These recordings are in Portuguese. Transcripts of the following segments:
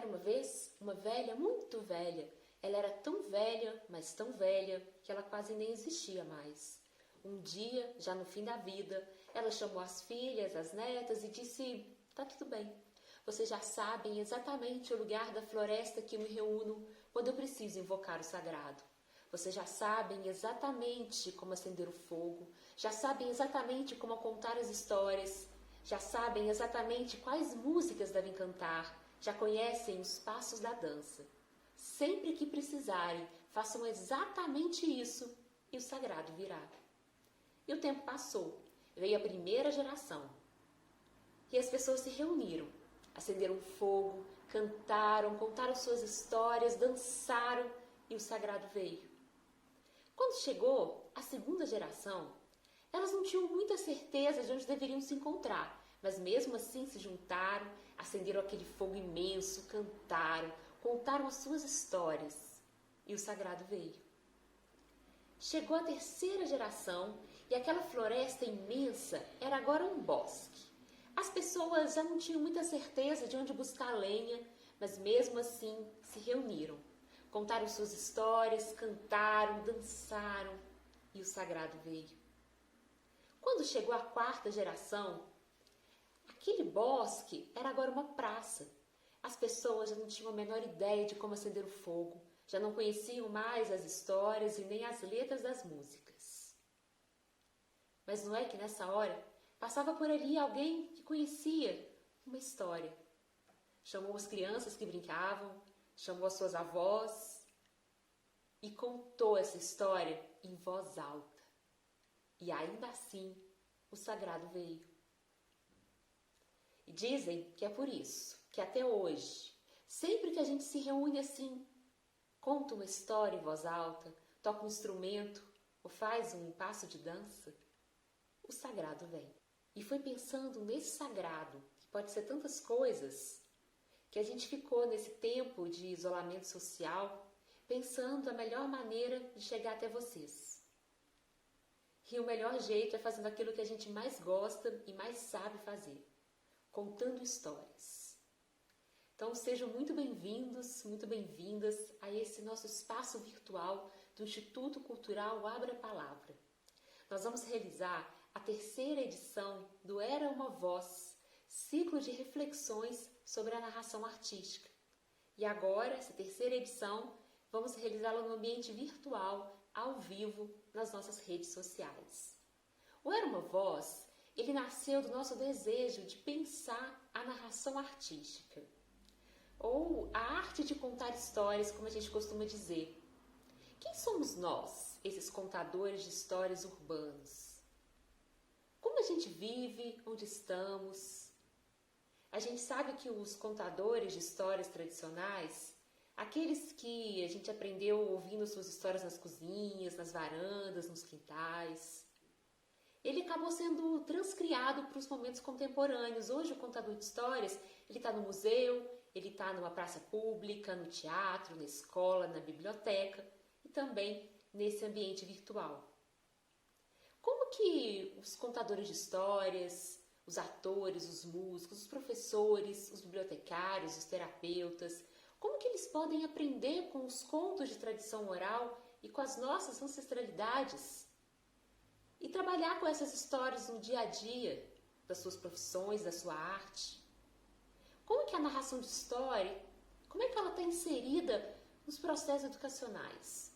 Era uma vez uma velha muito velha. Ela era tão velha, mas tão velha, que ela quase nem existia mais. Um dia, já no fim da vida, ela chamou as filhas, as netas e disse: "Tá tudo bem. Vocês já sabem exatamente o lugar da floresta que eu me reúno quando eu preciso invocar o sagrado. Vocês já sabem exatamente como acender o fogo, já sabem exatamente como contar as histórias, já sabem exatamente quais músicas devem cantar, já conhecem os passos da dança. Sempre que precisarem, façam exatamente isso e o sagrado virá." E o tempo passou, veio a primeira geração. E as pessoas se reuniram, acenderam fogo, cantaram, contaram suas histórias, dançaram e o sagrado veio. Quando chegou a segunda geração, elas não tinham muita certeza de onde deveriam se encontrar, mas mesmo assim se juntaram, acenderam aquele fogo imenso, cantaram, contaram as suas histórias e o sagrado veio. Chegou a terceira geração e aquela floresta imensa era agora um bosque. As pessoas já não tinham muita certeza de onde buscar lenha, mas mesmo assim se reuniram. Contaram suas histórias, cantaram, dançaram e o sagrado veio. Quando chegou a quarta geração, aquele bosque era agora uma praça. As pessoas já não tinham a menor ideia de como acender o fogo, já não conheciam mais as histórias e nem as letras das músicas. Mas não é que nessa hora passava por ali alguém que conhecia uma história. Chamou as crianças que brincavam, chamou as suas avós e contou essa história em voz alta. E ainda assim, o sagrado veio. E dizem que é por isso que até hoje, sempre que a gente se reúne assim, conta uma história em voz alta, toca um instrumento ou faz um passo de dança, o sagrado vem. E foi pensando nesse sagrado, que pode ser tantas coisas, que a gente ficou nesse tempo de isolamento social, pensando a melhor maneira de chegar até vocês. E o melhor jeito é fazendo aquilo que a gente mais gosta e mais sabe fazer, contando histórias. Então sejam muito bem-vindos, muito bem-vindas a esse nosso espaço virtual do Instituto Cultural Abra a Palavra. Nós vamos realizar a terceira edição do Era uma Voz, ciclo de reflexões sobre a narração artística. E agora, essa terceira edição, vamos realizá-la no ambiente virtual, ao vivo, nas nossas redes sociais. O Era uma Voz, ele nasceu do nosso desejo de pensar a narração artística, ou a arte de contar histórias, como a gente costuma dizer. Quem somos nós, esses contadores de histórias urbanos? Como a gente vive, onde estamos? A gente sabe que os contadores de histórias tradicionais, aqueles que a gente aprendeu ouvindo suas histórias nas cozinhas, nas varandas, nos quintais, ele acabou sendo transcriado para os momentos contemporâneos. Hoje o contador de histórias, ele está no museu, ele está numa praça pública, no teatro, na escola, na biblioteca e também nesse ambiente virtual. Como que os contadores de histórias, os atores, os músicos, os professores, os bibliotecários, os terapeutas, como que eles podem aprender com os contos de tradição oral e com as nossas ancestralidades? E trabalhar com essas histórias no dia a dia das suas profissões, da sua arte? Como que a narração de história, como é que ela está inserida nos processos educacionais?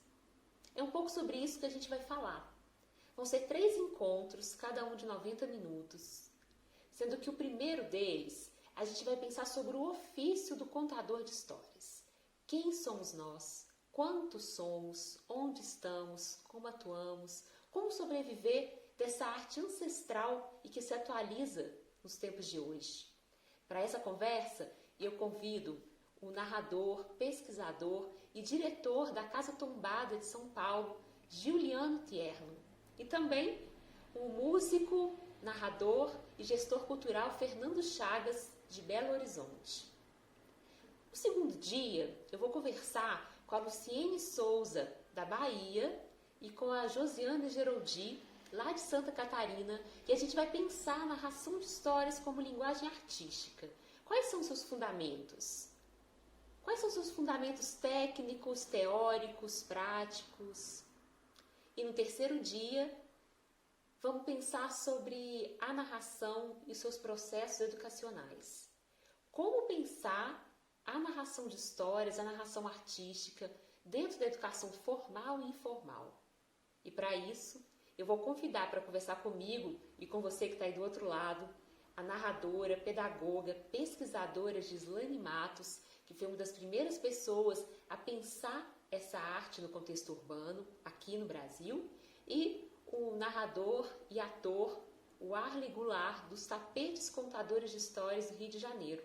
É um pouco sobre isso que a gente vai falar. Vão ser 3 encontros, cada um de 90 minutos, sendo que o primeiro deles, a gente vai pensar sobre o ofício do contador de histórias. Quem somos nós? Quantos somos? Onde estamos? Como atuamos? Como sobreviver dessa arte ancestral e que se atualiza nos tempos de hoje? Para essa conversa, eu convido o narrador, pesquisador e diretor da Casa Tombada de São Paulo, Giuliano Tierno, e também o músico, narrador e gestor cultural Fernando Chagas, de Belo Horizonte. No segundo dia, eu vou conversar com a Luciene Souza, da Bahia, e com a Josiane Geroldi, lá de Santa Catarina, e a gente vai pensar a narração de histórias como linguagem artística. Quais são seus fundamentos? Quais são os seus fundamentos técnicos, teóricos, práticos? E no terceiro dia, vamos pensar sobre a narração e seus processos educacionais. Como pensar a narração de histórias, a narração artística, dentro da educação formal e informal. E para isso, eu vou convidar para conversar comigo e com você que está aí do outro lado, a narradora, pedagoga, pesquisadora Gislane Matos, que foi uma das primeiras pessoas a pensar essa arte no contexto urbano, aqui no Brasil, e o narrador e ator, o Arley Goulart, dos Tapetes Contadores de Histórias do Rio de Janeiro.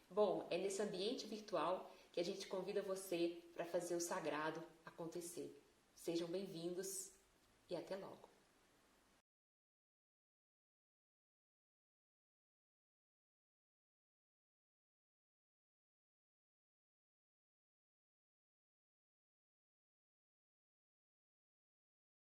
Bom, é nesse ambiente virtual que a gente convida você para fazer o sagrado acontecer. Sejam bem-vindos e até logo!